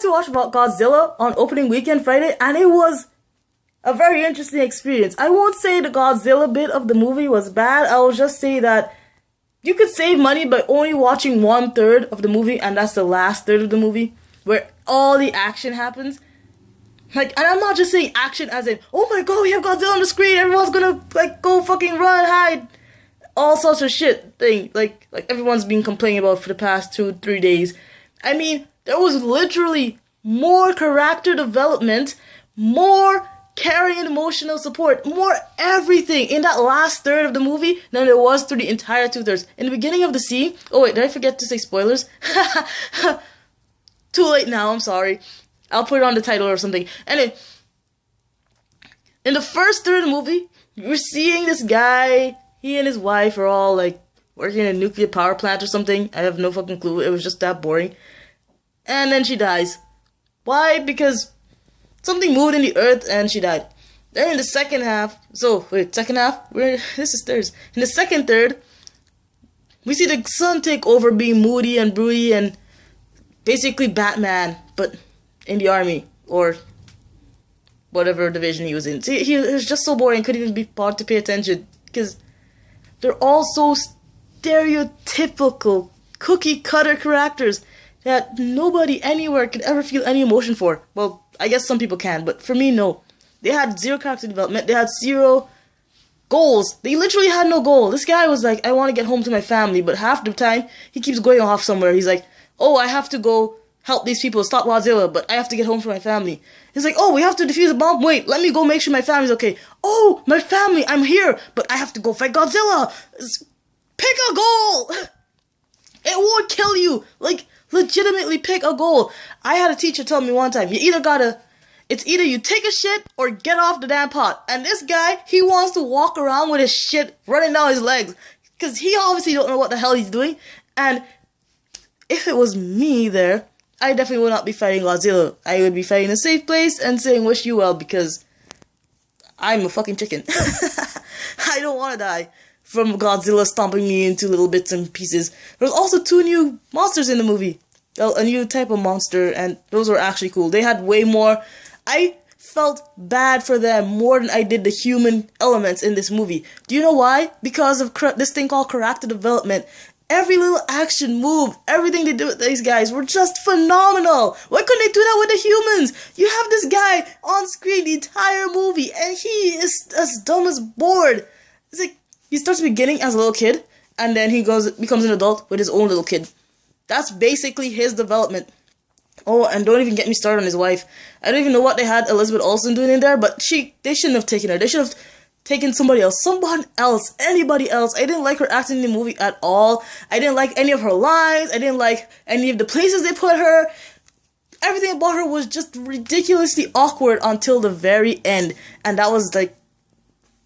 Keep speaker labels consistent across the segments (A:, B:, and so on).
A: to watch Godzilla on opening weekend Friday, and it was a very interesting experience. I won't say the Godzilla bit of the movie was bad. I will just say that you could save money by only watching 1/3 of the movie, and that's the last third of the movie, where all the action happens. Like, and I'm not just saying action as in, oh my god, we have Godzilla on the screen, everyone's gonna, like, go fucking run, hide, all sorts of shit thing, like everyone's been complaining about for the past 2-3 days. I mean, there was literally more character development, more caring and emotional support, more everything in that last third of the movie than there was through the entire 2/3. In the beginning of the scene, oh wait, did I forget to say spoilers? Too late now, I'm sorry. I'll put it on the title or something. Anyway, in the first third of the movie, we're seeing this guy, he and his wife are all like working in a nuclear power plant or something. I have no fucking clue. It was just that boring. And then she dies. Why? Because something moved in the earth and she died. Then in the second half, second half? This is thirds. In the second third, we see the son take over being moody and broody and basically Batman, but in the army, or whatever division he was in. See, he was just so boring, couldn't even be bothered to pay attention, because they're all so stereotypical, cookie-cutter characters that nobody anywhere could ever feel any emotion for. Well, I guess some people can, but for me, no. They had zero character development, they had zero goals. They literally had no goal. This guy was like, I want to get home to my family, but half the time, he keeps going off somewhere. He's like, oh, I have to go help these people stop Godzilla, but I have to get home for my family. He's like, oh, we have to defuse a bomb. Wait, let me go make sure my family's okay. Oh, my family, I'm here, but I have to go fight Godzilla. Pick a goal. It won't kill you. Like, legitimately pick a goal. I had a teacher tell me one time, it's either you take a shit or get off the damn pot. And this guy, he wants to walk around with his shit running down his legs, because he obviously don't know what the hell he's doing. And if it was me there, I definitely would not be fighting Godzilla. I would be fighting a safe place and saying wish you well, because I'm a fucking chicken. I don't want to die from Godzilla stomping me into little bits and pieces. There's also 2 new monsters in the movie. Well, a new type of monster, and those were actually cool. They had way more. I felt bad for them more than I did the human elements in this movie. Do you know why? Because of this thing called character development. Every little action move, everything they do with these guys were just phenomenal. Why couldn't they do that with the humans? You have this guy on screen the entire movie, and he is as dumb as bored. It's like, he starts beginning as a little kid, and then he becomes an adult with his own little kid. That's basically his development. Oh, and don't even get me started on his wife. I don't even know what they had Elizabeth Olsen doing in there, but they shouldn't have taken her. They should have taken somebody else, anybody else. I didn't like her acting in the movie at all. I didn't like any of her lines. I didn't like any of the places they put her. Everything about her was just ridiculously awkward until the very end. And that was like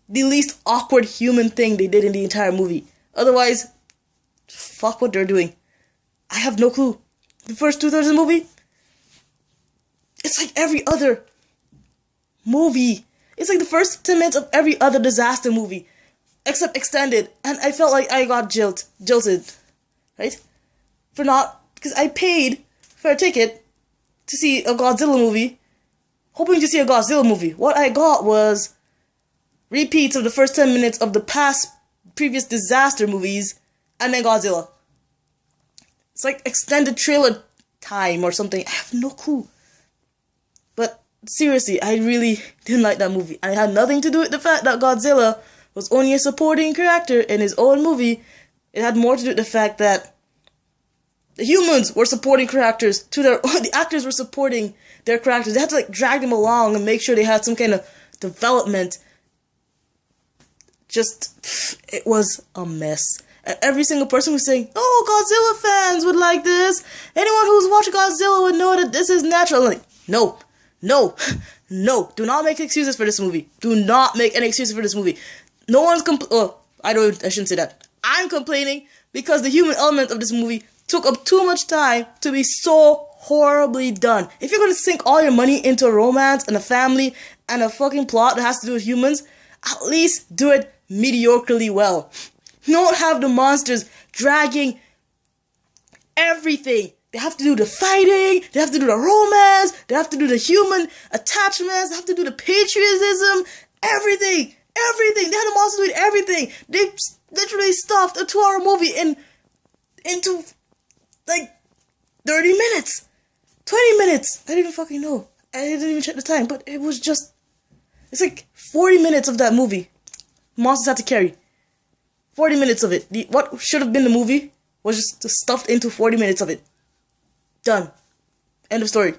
A: the least awkward human thing they did in the entire movie. Otherwise, fuck what they're doing. I have no clue. The first 2/3 of the movie, it's like every other movie. It's like the first 10 minutes of every other disaster movie, except extended, and I felt like I got jilted, right? Because I paid for a ticket to see a Godzilla movie, hoping to see a Godzilla movie. What I got was repeats of the first 10 minutes of the previous disaster movies, and then Godzilla. It's like extended trailer time or something. I have no clue. But seriously, I really didn't like that movie. And it had nothing to do with the fact that Godzilla was only a supporting character in his own movie. It had more to do with the fact that the humans were supporting characters the actors were supporting their characters. They had to like drag them along and make sure they had some kind of development. It was a mess. And every single person was saying, oh, Godzilla fans would like this. Anyone who's watching Godzilla would know that this is natural. I'm like, no. Do not make excuses for this movie. Do not make any excuses for this movie. No one's I shouldn't say that. I'm complaining because the human element of this movie took up too much time to be so horribly done. If you're going to sink all your money into a romance and a family and a fucking plot that has to do with humans, at least do it mediocrely well. Don't have the monsters dragging everything They have to do the fighting, they have to do the romance, they have to do the human attachments, they have to do the patriotism, everything. Everything. They had them also doing everything. They literally stuffed a 2-hour movie into like 30 minutes. 20 minutes. I didn't even fucking know. I didn't even check the time, but it was just, it's like 40 minutes of that movie. Monsters had to carry. 40 minutes of it. What should have been the movie was just stuffed into 40 minutes of it. Done. End of story.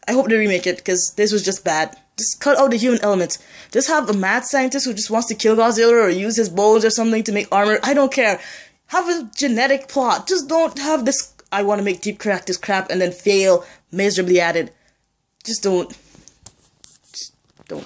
A: I hope they remake it, because this was just bad. Just cut out the human elements. Just have a mad scientist who just wants to kill Godzilla or use his bones or something to make armor. I don't care. Have a genetic plot. Just don't have this, I want to make Deep Crack this crap and then fail miserably at it. Just don't. Just don't.